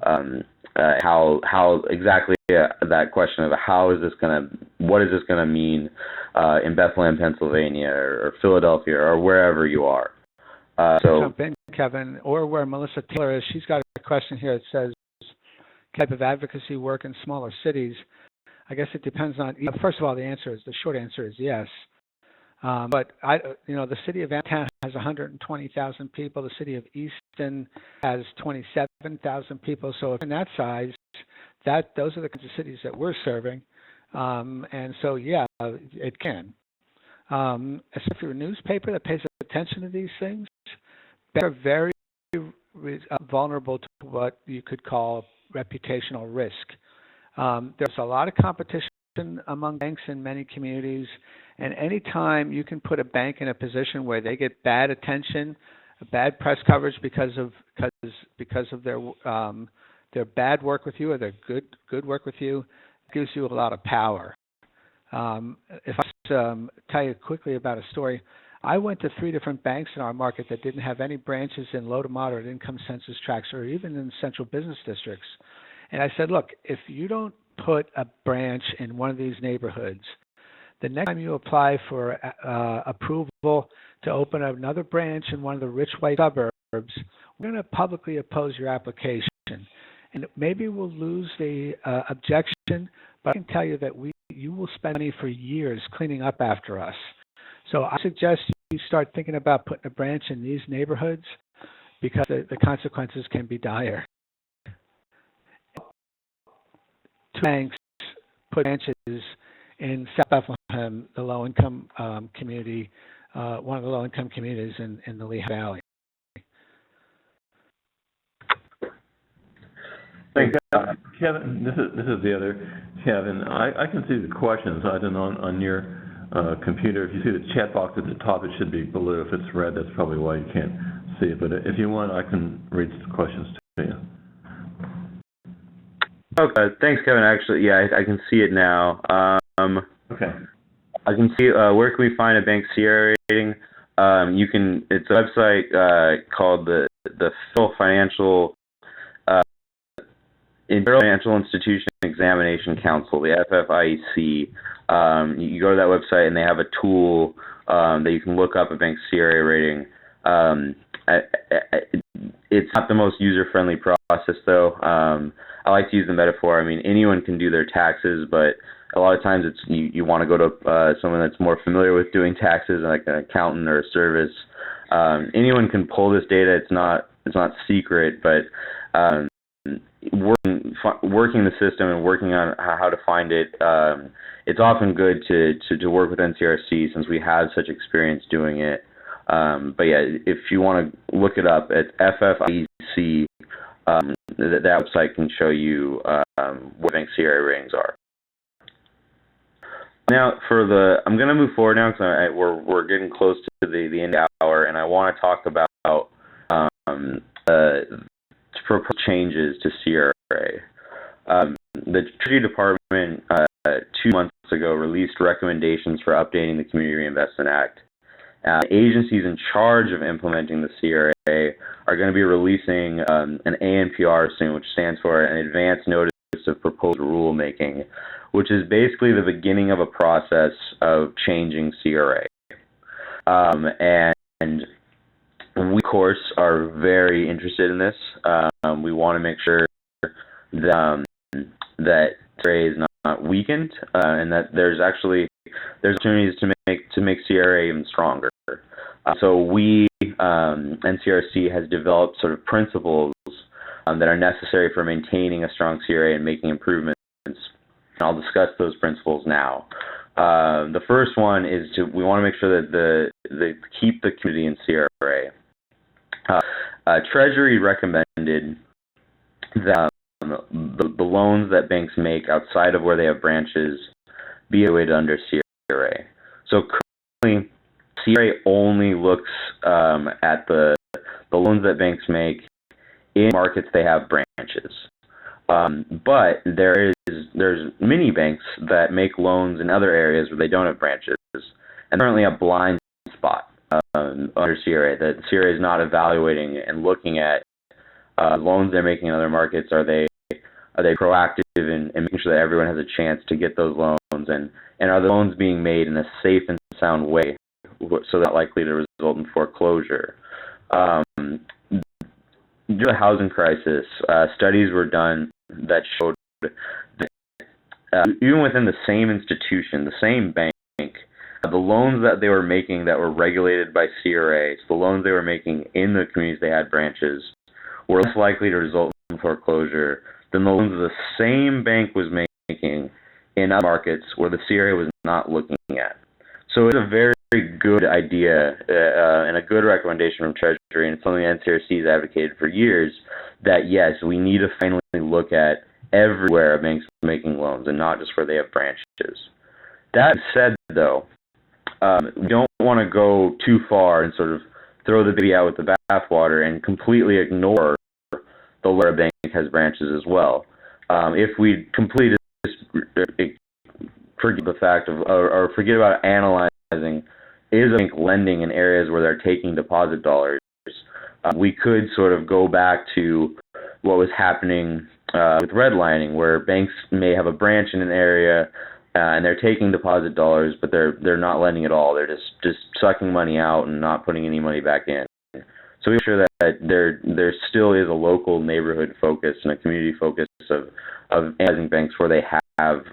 How exactly that question of what is this gonna mean in Bethlehem, Pennsylvania, or Philadelphia, or wherever you are. So jump in, Kevin, or where Melissa Taylor is. She's got a question here that says, type of advocacy work in smaller cities. I guess it depends on. First of all, the short answer is yes. But the city of Antown has 120,000 people. The city of Easton has 27,000 people. So if in that size, those are the kinds of cities that we're serving. And so yeah, it can. Especially for a newspaper that pays attention to these things, they're very vulnerable to what you could call reputational risk. There's a lot of competition among banks in many communities, and anytime you can put a bank in a position where they get bad attention, bad press coverage because of their bad work with you or their good work with you, it gives you a lot of power. If I tell you quickly about a story, I went to 3 different banks in our market that didn't have any branches in low to moderate income census tracts or even in central business districts. And I said, look, if you don't put a branch in one of these neighborhoods, the next time you apply for approval to open another branch in one of the rich white suburbs, we're going to publicly oppose your application. And maybe we'll lose the objection, but I can tell you that you will spend money for years cleaning up after us. So I suggest you start thinking about putting a branch in these neighborhoods because the consequences can be dire. 2 banks put branches in South Bethlehem, the low-income community, one of the low-income communities in the Lehigh Valley. Thanks, Kevin. This is the other Kevin. I can see the questions. I don't know on your computer. If you see the chat box at the top, it should be blue. If it's red, that's probably why you can't see it. But if you want, I can read the questions to you. Okay, thanks, Kevin. Actually, yeah, I can see it now. Okay. I can see where can we find a bank CRA rating? It's a website called the Federal Financial Institution Examination Council, the FFIEC. You go to that website and they have a tool that you can look up a bank CRA rating. It's not the most user-friendly process, though. I like to use the metaphor. I mean, anyone can do their taxes, but a lot of times you want to go to someone that's more familiar with doing taxes, like an accountant or a service. Anyone can pull this data. It's not secret, but working the system and working on how to find it, it's often good to work with NCRC since we have such experience doing it. But yeah, if you want to look it up at FFIEC, that website can show you what bank CRA ratings are. Now, I'm going to move forward now because we're getting close to the end of the hour, and I want to talk about proposed changes to CRA. the Treasury Department 2 months ago released recommendations for updating the Community Reinvestment Act. Agencies in charge of implementing the CRA are going to be releasing an ANPR soon, which stands for an Advance Notice of Proposed Rulemaking, which is basically the beginning of a process of changing CRA. And we, of course, are very interested in this. We want to make sure that CRA is not weakened, and that there's opportunities to make CRA even stronger. So we, NCRC, has developed sort of principles that are necessary for maintaining a strong CRA and making improvements. And I'll discuss those principles now. The first one is we want to make sure that keep the community in CRA. Treasury recommended that the loans that banks make outside of where they have branches be evaluated under CRA. So currently, CRA only looks at the loans that banks make in markets they have branches. But there's many banks that make loans in other areas where they don't have branches, and currently a blind spot under CRA that CRA is not evaluating and looking at loans they're making in other markets. Are they proactive in making sure that everyone has a chance to get those loans, and are the loans being made in a safe and sound way so they're not likely to result in foreclosure? During the housing crisis, studies were done that showed that even within the same institution, the same bank, the loans that they were making that were regulated by CRA, so the loans they were making in the communities they had branches, were less likely to result in foreclosure than the loans the same bank was making in other markets where the CRA was not looking at. So it's a very good idea and a good recommendation from Treasury, and it's something NCRC has advocated for years, that yes, we need to finally look at everywhere a bank's making loans and not just where they have branches. That said, though, we don't want to go too far and sort of throw the baby out with the bathwater and completely ignore the where a bank has branches as well. If we completely forget the fact of, or forget about analyzing, is a bank lending in areas where they're taking deposit dollars, we could sort of go back to what was happening with redlining, where banks may have a branch in an area and they're taking deposit dollars, but they're not lending at all. They're just sucking money out and not putting any money back in. So we make sure that there still is a local neighborhood focus and a community focus of analyzing banks where they have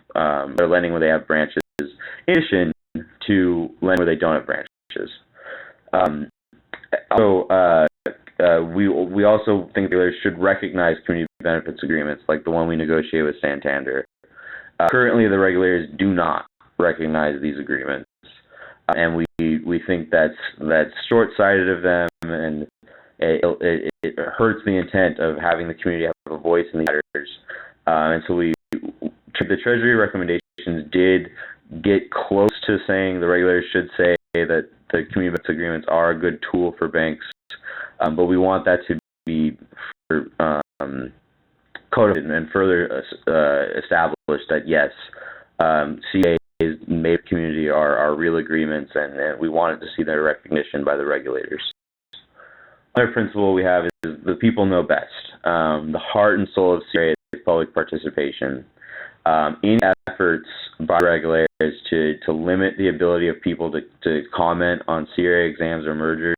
they're lending where they have branches, in addition to lending where they don't have branches. We also think that they should recognize community benefits agreements like the one we negotiated with Santander. Currently, the regulators do not recognize these agreements, and we think that's short-sighted of them, and it hurts the intent of having the community have a voice in the matters. And so the Treasury recommendations did get close to saying the regulators should say that the community benefits agreements are a good tool for banks, but we want that to be codified and further established that yes, CAs made of community are real agreements, and we wanted to see their recognition by the regulators. Another principle we have is the people know best. The heart and soul of CRA is public participation. In efforts by regulators to limit the ability of people to comment on CRA exams or mergers,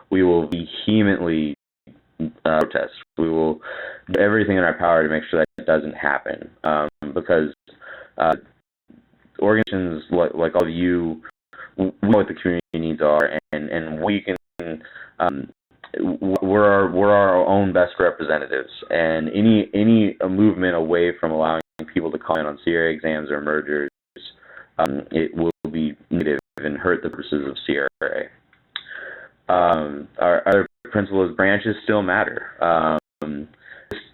we will vehemently protest. We will do everything in our power to make sure that doesn't happen, because organizations like all of you know what the community needs are, and we can we're our own best representatives, and any movement away from allowing people to comment on CRA exams or mergers, it will be negative and hurt the purposes of CRA. Our other principle is branches still matter.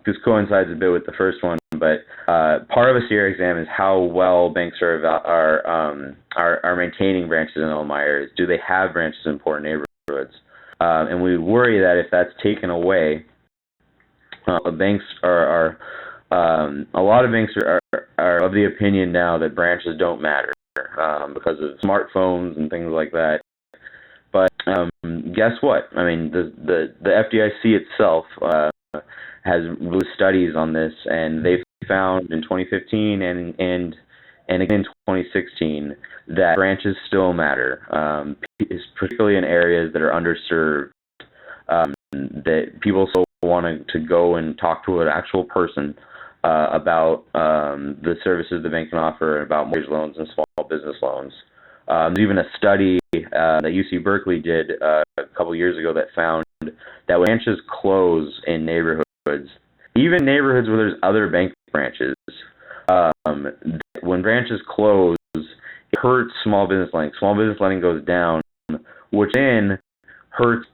This coincides a bit with the first one, but part of a CRA exam is how well banks are maintaining branches in LMI areas. Do they have branches in important neighborhoods? And we worry that if that's taken away, banks are A lot of banks are of the opinion now that branches don't matter because of smartphones and things like that. But guess what? I mean, the FDIC itself has released studies on this, and they found in 2015 and again in 2016 that branches still matter, particularly in areas that are underserved, that people still want to go and talk to an actual person about the services the bank can offer, about mortgage loans and small business loans. There's even a study that UC Berkeley did a couple years ago that found that when branches close in neighborhoods, even neighborhoods where there's other bank branches, when branches close, it hurts small business lending. Small business lending goes down, which then hurts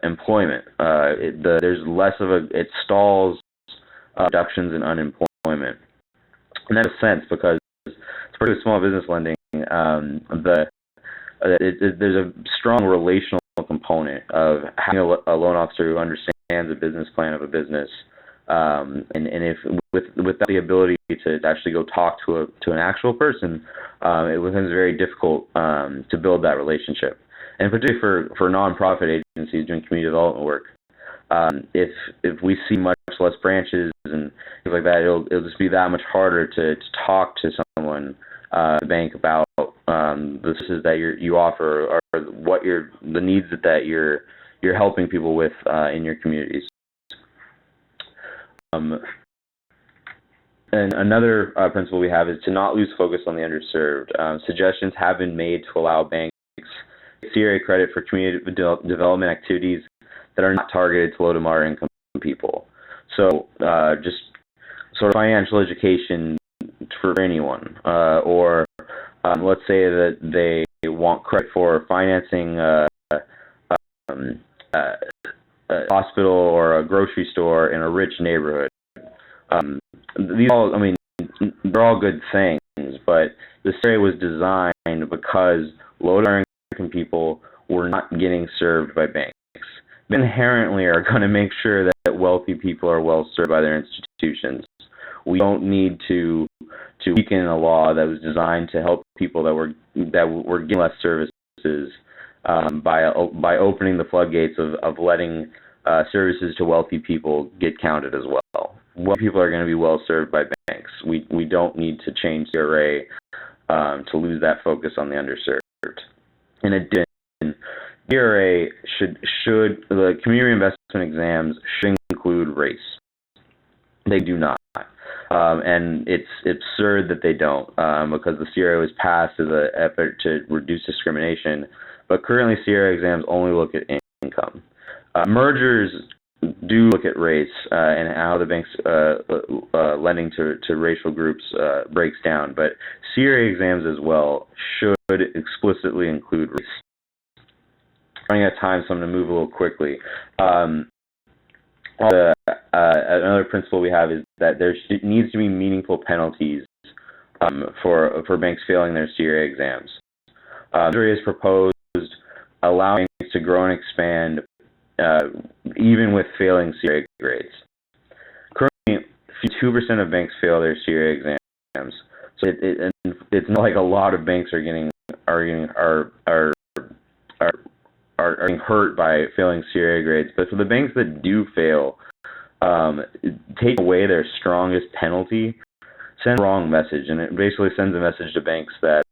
employment. There's less of it stalls reductions in unemployment. And that makes sense because, particularly small business lending, there's a strong relational component of having a loan officer who understands the business plan of a business, and if without the ability to actually go talk to an actual person, it becomes very difficult to build that relationship. And particularly for nonprofit agencies doing community development work, if we see much less branches and things like that, it'll just be that much harder to talk to someone at the bank about the services that you offer, or what the needs that you're helping people with in your communities. And another principle we have is to not lose focus on the underserved. Suggestions have been made to allow banks CRA credit for community development activities that are not targeted to low to moderate income people. So just sort of financial education for anyone, or let's say that they want credit for financing a hospital or a grocery store in a rich neighborhood. These all, I mean, they're all good things, but the CRA was designed because low to moderate income people were not getting served by banks. They inherently are going to make sure that wealthy people are well served by their institutions. We don't need to weaken a law that was designed to help people that were getting less services by opening the floodgates of letting services to wealthy people get counted as well. Wealthy people are going to be well served by banks. We don't need to change CRA to lose that focus on the underserved. In addition, CRA the community reinvestment exams should include race. They do not. And it's absurd that they don't, because the CRA was passed as an effort to reduce discrimination, but currently CRA exams only look at income. Mergers do look at race and how the bank's lending to racial groups breaks down, but CRA exams as well should explicitly include race. Running out of time, so I'm going to move a little quickly. Another principle we have is that there needs to be meaningful penalties for banks failing their CRA exams. CRA has proposed allowing banks to grow and expand even with failing CRA grades. Currently, 2% of banks fail their CRA exams, so it's not like a lot of banks are getting hurt by failing CRA grades. But for the banks that do fail, take away their strongest penalty, send a wrong message, and it basically sends a message to banks that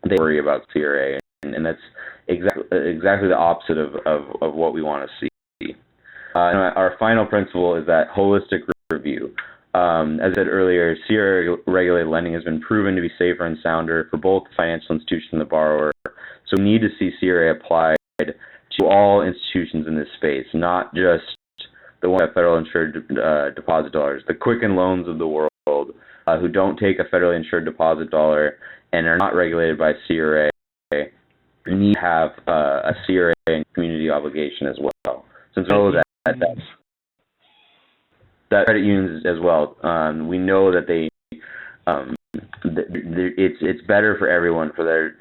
they worry about CRA, and that's exactly the opposite of what we want to see. And our final principle is that holistic review. As I said earlier, CRA regulated lending has been proven to be safer and sounder for both the financial institution and the borrower. So we need to see CRA applied to all institutions in this space, not just the ones that have federal insured deposit dollars. The Quicken Loans of the world, who don't take a federally insured deposit dollar and are not regulated by CRA, need to have a CRA and community obligation as well. Since we know that credit unions as well, we know that it's better for everyone for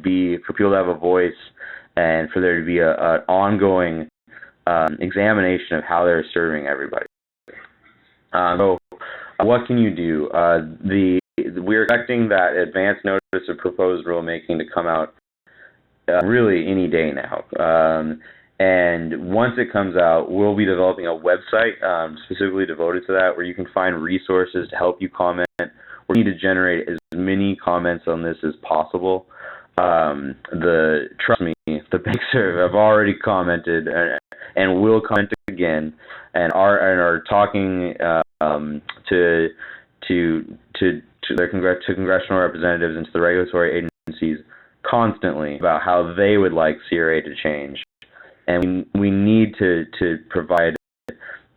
people to have a voice, and for there to be an ongoing examination of how they're serving everybody. So what can you do? We're expecting that advance notice of proposed rulemaking to come out really any day now. And once it comes out, we'll be developing a website specifically devoted to that, where you can find resources to help you comment. We need to generate as many comments on this as possible. Trust me, the banks have already commented and will comment again, and are talking to congressional representatives and to the regulatory agencies constantly about how they would like CRA to change. And we need to provide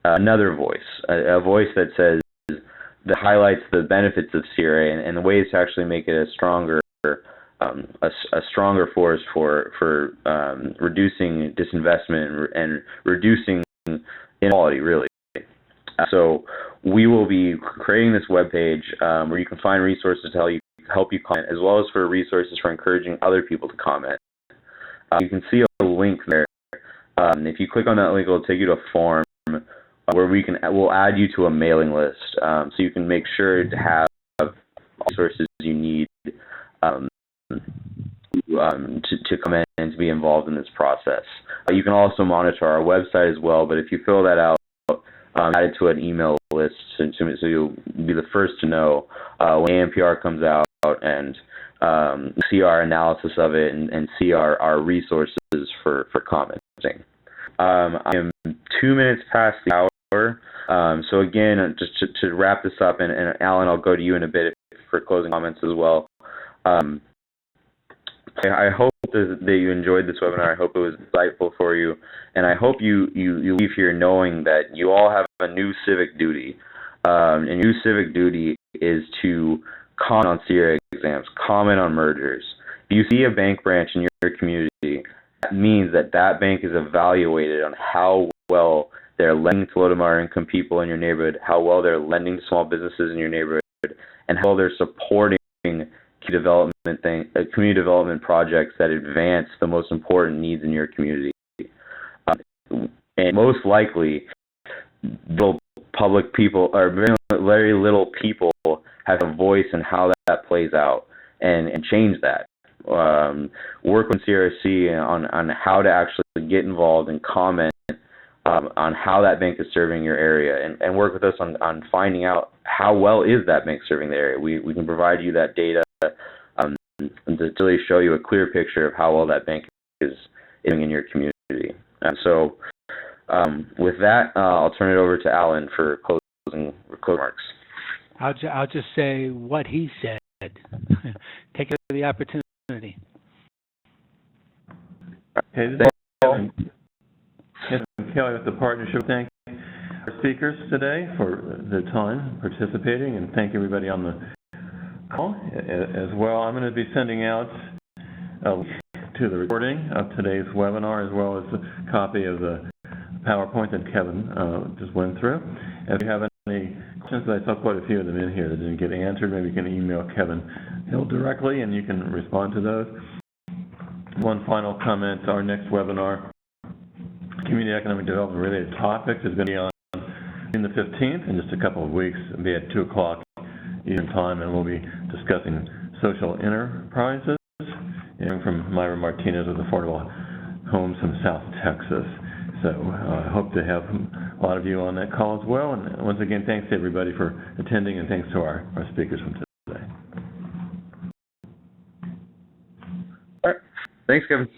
another voice, a voice that says, that highlights the benefits of CRA and the ways to actually make it a stronger force for reducing disinvestment and reducing inequality, really. So we will be creating this webpage where you can find resources to help you comment, as well as for resources for encouraging other people to comment. You can see a link there. If you click on that link, it'll take you to a form where we'll add you to a mailing list, so you can make sure to have all the resources you need to comment and to be involved in this process. You can also monitor our website as well, but if you fill that out, add it to an email list so you'll be the first to know when ANPR comes out and see our analysis of it and see our resources for commenting. I am 2 minutes past the hour. So again, just to wrap this up, and Alan, I'll go to you in a bit for closing comments as well. I hope that you enjoyed this webinar. I hope it was insightful for you, and I hope you leave here knowing that you all have a new civic duty. And your new civic duty is to comment on CRA exams, comment on mergers. If you see a bank branch in your community, that means that bank is evaluated on how well they're lending to low to moderate income people in your neighborhood, how well they're lending to small businesses in your neighborhood, and how well they're supporting community development projects that advance the most important needs in your community. And most likely, public people, or very little people, have a voice in how that plays out and change that. Work with CRC on how to actually get involved and comment on how that bank is serving your area, and work with us on finding out how well is that bank serving the area. We can provide you that data to really show you a clear picture of how well that bank is doing in your community. And so with that, I'll turn it over to Alan for closing remarks. I'll just say what he said. Take the opportunity. Okay, this is Kevin. Kelly with the partnership. Thank our speakers today for their time participating, and thank everybody on the call as well. I'm going to be sending out a link to the recording of today's webinar, as well as a copy of the PowerPoint that Kevin just went through. If you have any questions, I saw quite a few of them in here that didn't get answered, maybe you can email Kevin Hill directly and you can respond to those. One final comment, our next webinar, Community Economic Development related topics, is going to be on the 15th, in just a couple of weeks. It'll be at 2 o'clock Eastern Time, and we'll be discussing social enterprises, and from Myra Martinez with Affordable Homes from South Texas. So I hope to have a lot of you on that call as well. And once again, thanks to everybody for attending, and thanks to our speakers from today. All right. Thanks, Kevin.